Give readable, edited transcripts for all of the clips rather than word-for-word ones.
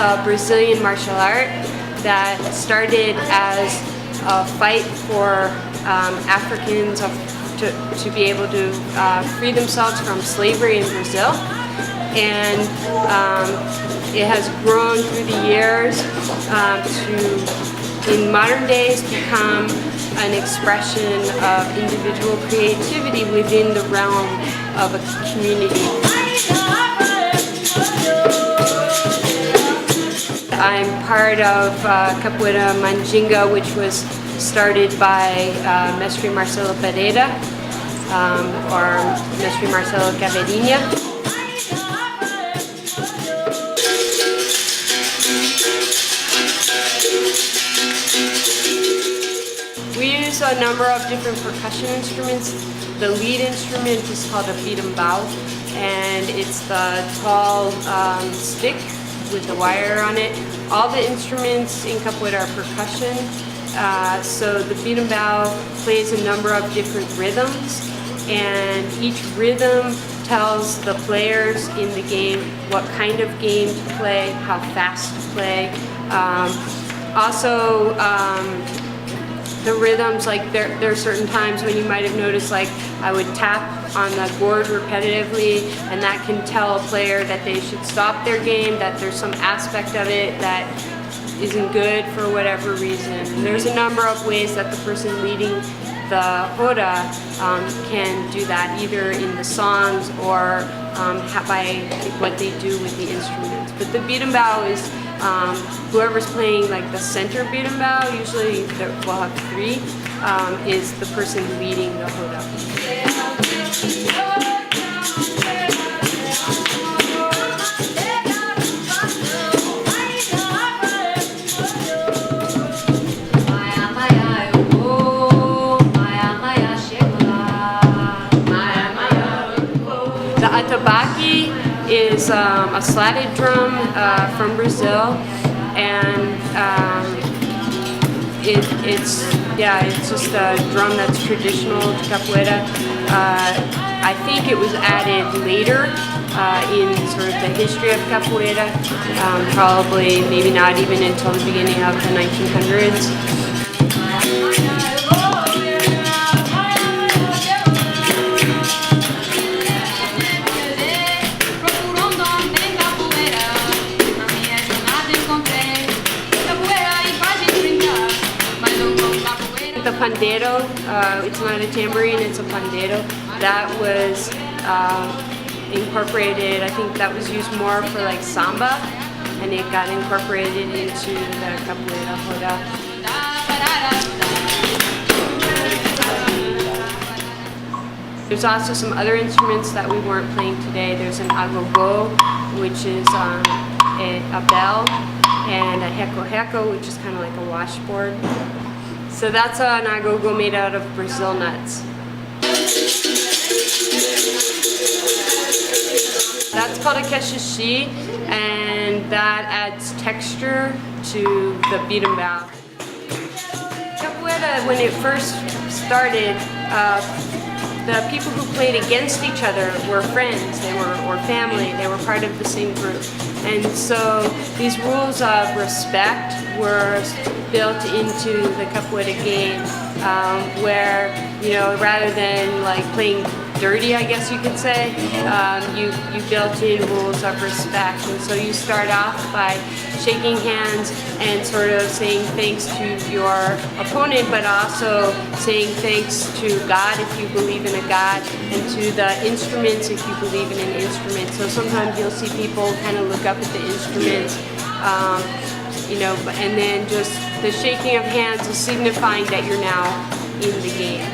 a Brazilian martial art that started as a fight for Africans to be able to free themselves from slavery in Brazil. And it has grown through the years to, in modern days, become an expression of individual creativity within the realm of a community. I'm part of Capoeira Mandiga, which was started by Mestre Marcelo Pereira, or Mestre Marcelo Caveirinha. We use a number of different percussion instruments. The lead instrument is called a berimbau, and it's the tall stick with the wire on it. All the instruments in capoeira are percussion, so the berimbau plays a number of different rhythms, and each rhythm tells the players in the game what kind of game to play, how fast to play. Also, the rhythms, like there are certain times when you might have noticed, like I would tap on the board repetitively, and that can tell a player that they should stop their game, that there's some aspect of it that isn't good for whatever reason. And there's a number of ways that the person leading the roda can do that, either in the songs or by what they do with the instruments. But the berimbau is whoever's playing like the center berimbau, usually we'll have three, is the person leading the roda. The atabaque is a slatted drum from Brazil, and it's just a drum that's traditional to capoeira. I think it was added later in sort of the history of capoeira, probably maybe not even until the beginning of the 1900s. The pandeiro, it's not a tambourine, it's a pandeiro. That was incorporated, I think that was used more for like samba, and it got incorporated into the capoeira roda. There's also some other instruments that we weren't playing today. There's an agogo, which is a bell, and a reco-reco, which is kind of like a washboard. So that's an agogo made out of Brazil nuts. That's called a keshishi, and that adds texture to the berimbau. Capoeira, when it first started, the people who played against each other were friends, or family, they were part of the same group. And so these rules of respect were built into the capoeira game, where, you know, rather than like playing dirty, I guess you could say, you built in rules of respect. And so you start off by shaking hands and sort of saying thanks to your opponent, but also saying thanks to God if you believe in a God, and to the instruments if you believe in an instrument. So sometimes you'll see people kind of look up at the instruments, you know, and then just the shaking of hands is signifying that you're now in the game.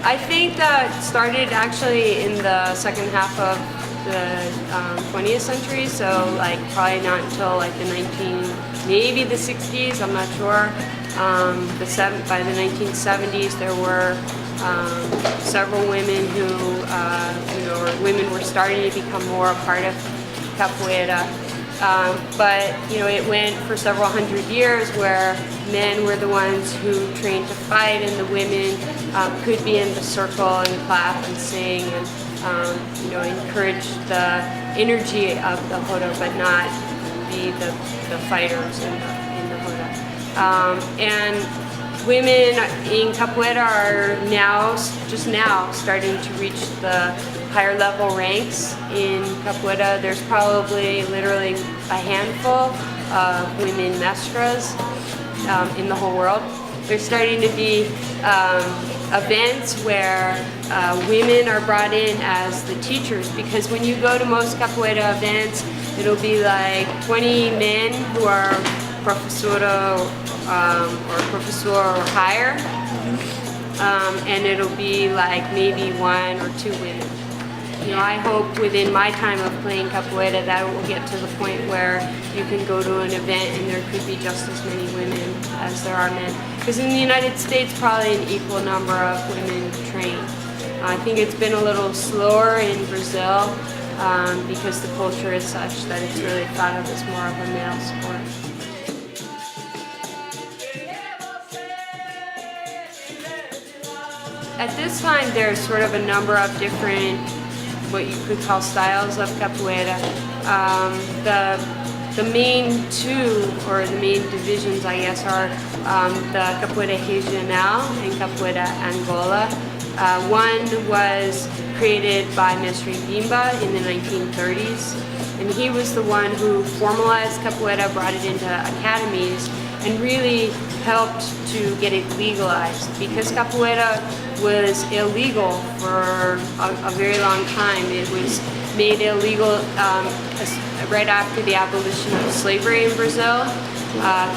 I think that started actually in the second half of the 20th century, so like probably not until like maybe the 60s, I'm not sure. By the 1970s there were several women who, women were starting to become more a part of capoeira. But you know, it went for several hundred years where men were the ones who trained to fight, and the women could be in the circle and clap and sing. And you know, encourage the energy of the Hora, but not be the fighters in the Hora. And women in Capoeira are just now starting to reach the higher level ranks in Capoeira. There's probably literally a handful of women mestras in the whole world. There's starting to be events where women are brought in as the teachers, because when you go to most Capoeira events, it'll be like 20 men who are professora or professor or higher, and it'll be like maybe 1 or 2 women. You know, I hope within my time of playing Capoeira that it will get to the point where you can go to an event and there could be just as many women as there are men. Because in the United States, probably an equal number of women train. I think it's been a little slower in Brazil because the culture is such that it's really thought of as more of a male sport. At this time, there's sort of a number of different, what you could call styles of Capoeira. The main 2, or the main divisions, I guess, are the Capoeira Regional and Capoeira Angola. One was created by Mestre Bimba in the 1930s, and he was the one who formalized Capoeira, brought it into academies, and really helped to get it legalized, because Capoeira was illegal for a very long time. It was made illegal right after the abolition of slavery in Brazil,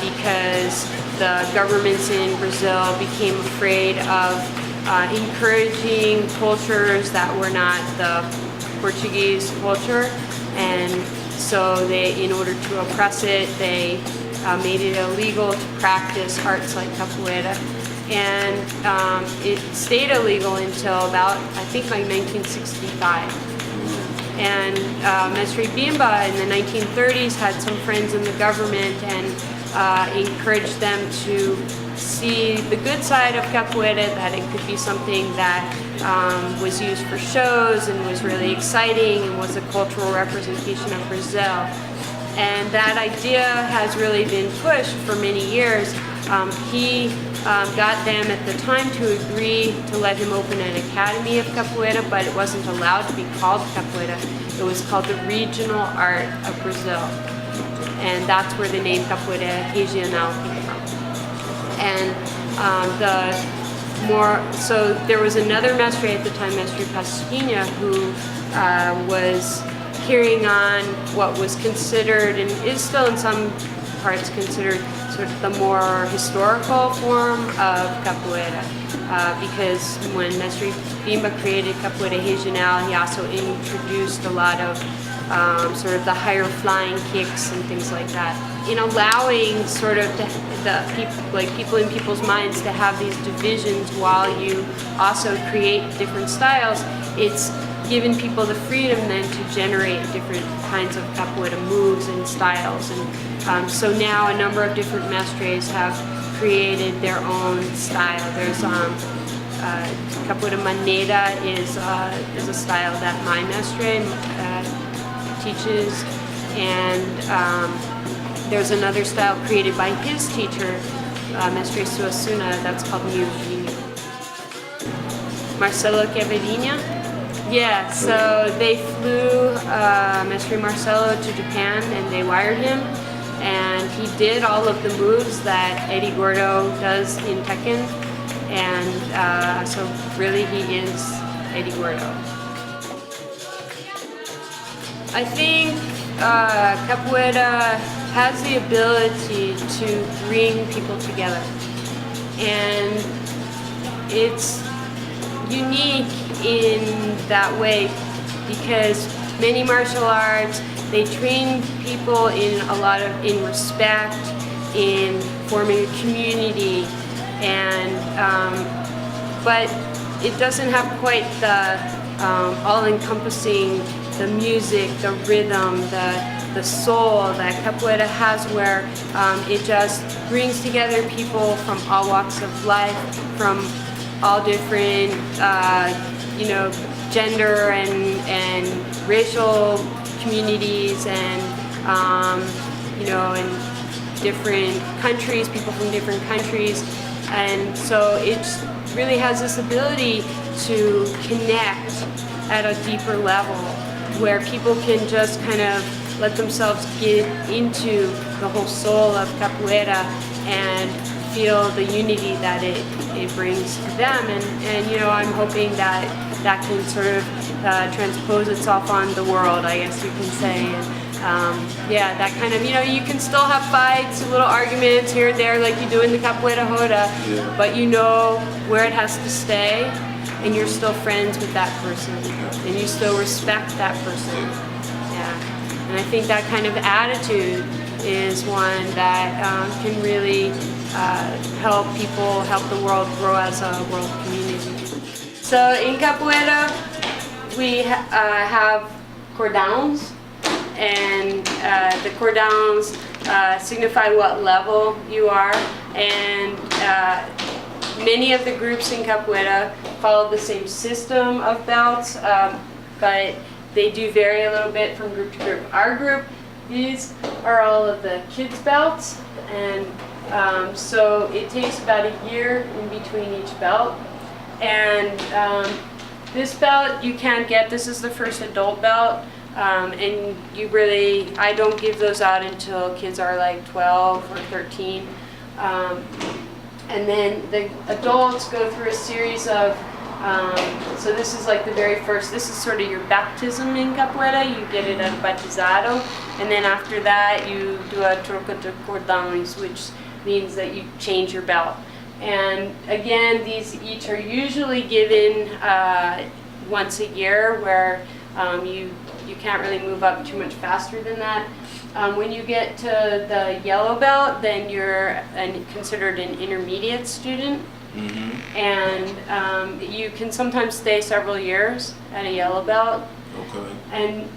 because the governments in Brazil became afraid of encouraging cultures that were not the Portuguese culture, and so they, in order to oppress it, they made it illegal to practice arts like Capoeira. And it stayed illegal until about, I think, like 1965. And Mestre Bimba in the 1930s had some friends in the government and encouraged them to see the good side of Capoeira, that it could be something that was used for shows and was really exciting and was a cultural representation of Brazil. And that idea has really been pushed for many years. He got them at the time to agree to let him open an academy of Capoeira, but it wasn't allowed to be called Capoeira. It was called the Regional Art of Brazil. And that's where the name Capoeira Regional came from. And so there was another mestre at the time, Mestre Pasquinha, who was carrying on what was considered, and is still in some parts considered, sort of the more historical form of Capoeira, because when Mestre Bimba created Capoeira Regional, he also introduced a lot of sort of the higher flying kicks and things like that. In allowing sort of people in people's minds to have these divisions while you also create different styles, it's given people the freedom then to generate different kinds of Capoeira moves and styles. And so now a number of different mestres have created their own style. There's Capoeira Mandiga is a style that my mestre teaches, and there's another style created by his teacher, Mestre Suassuna, that's called Mandiga. Marcelo Caveirinha. Yeah, so they flew Mestre Marcelo to Japan and they wired him, and he did all of the moves that Eddie Gordo does in Tekken, and so really he is Eddie Gordo. I think Capoeira has the ability to bring people together, and it's unique in that way because many martial arts, they train people in respect, in forming a community, and but it doesn't have quite the all-encompassing, the music, the rhythm, the soul that Capoeira has, where it just brings together people from all walks of life, from all different, you know, gender and racial communities, and you know, and different countries, people from different countries, and so it really has this ability to connect at a deeper level, where people can just kind of let themselves get into the whole soul of capoeira and feel the unity that it brings to them. And you know, I'm hoping that that can sort of transpose itself on the world, I guess you can say. And yeah, that kind of, you know, you can still have fights, little arguments here and there like you do in the capoeira roda, but you know where it has to stay, and you're still friends with that person, and you still respect that person. Yeah. And I think that kind of attitude is one that can really help people, help the world grow as a world community. So in capoeira, we have cordões, and the cordões signify what level you are, and many of the groups in capoeira follow the same system of belts, but they do vary a little bit from group to group. Our group, these are all of the kids' belts, and so it takes about a year in between each belt. And this belt you can get, this is the first adult belt, and you really, I don't give those out until kids are like 12 or 13. And then the adults go through a series of, so this is like the very first, this is sort of your baptism in capoeira, you get it at batizado, and then after that you do a troca de cordões, which means that you change your belt. And again, these each are usually given once a year, where you can't really move up too much faster than that. When you get to the yellow belt, then you're considered an intermediate student. Mm-hmm. And you can sometimes stay several years at a yellow belt. Okay. And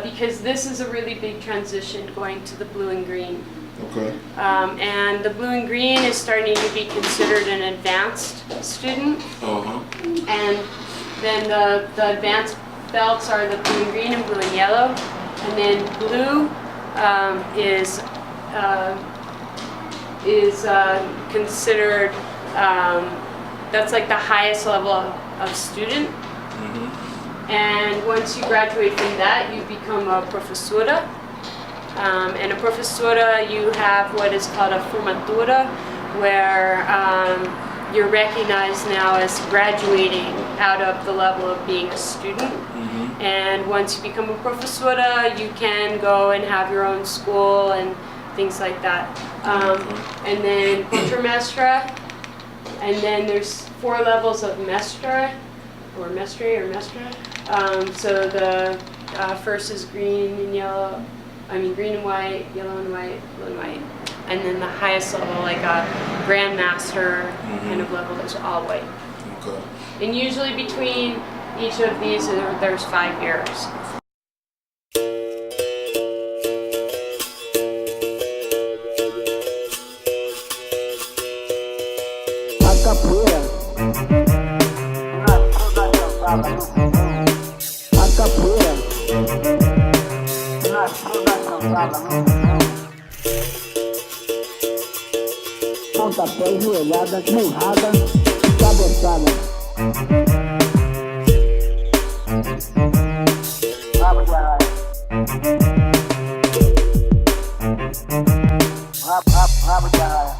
because this is a really big transition going to the blue and green. Okay. And the blue and green is starting to be considered an advanced student. Uh-huh. And then the advanced belts are the blue and green and blue and yellow. And then blue is considered, that's like the highest level of student. Mm-hmm. And once you graduate from that, you become a professora. And a professora, you have what is called a formatura, where you're recognized now as graduating out of the level of being a student. Mm-hmm. And once you become a professora, you can go and have your own school and things like that. And then contramestra, and then there's 4 levels of mestra, or mestre or mestra. So the first is green and yellow, green and white, yellow and white, blue and white. And then the highest level, like a grandmaster kind of level, is all white. Okay. And usually between each of these, there's 5 years. A capoeira, a capoeira, pontapé, joelhada, murrada, cabeçada. Rabo de arraia. Rabo de arraia.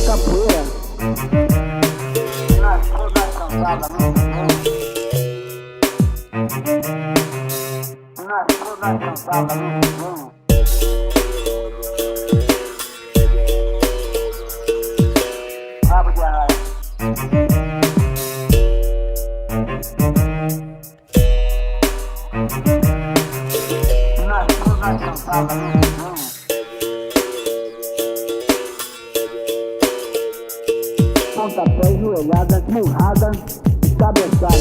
Capoeira, nasceu da cansada no bumbum. Nasceu da cansada no bumbum. Rabo de arraia. Nasceu da cansada no bumbum. pontapé, joelhada, murrada e cabeçada.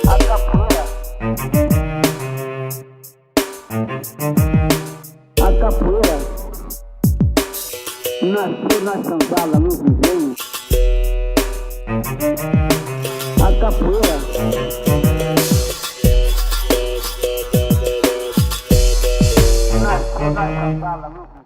A capoeira. A capoeira nasceu na senzala, no viveiro. A capoeira nasceu na senzala, no viveiro.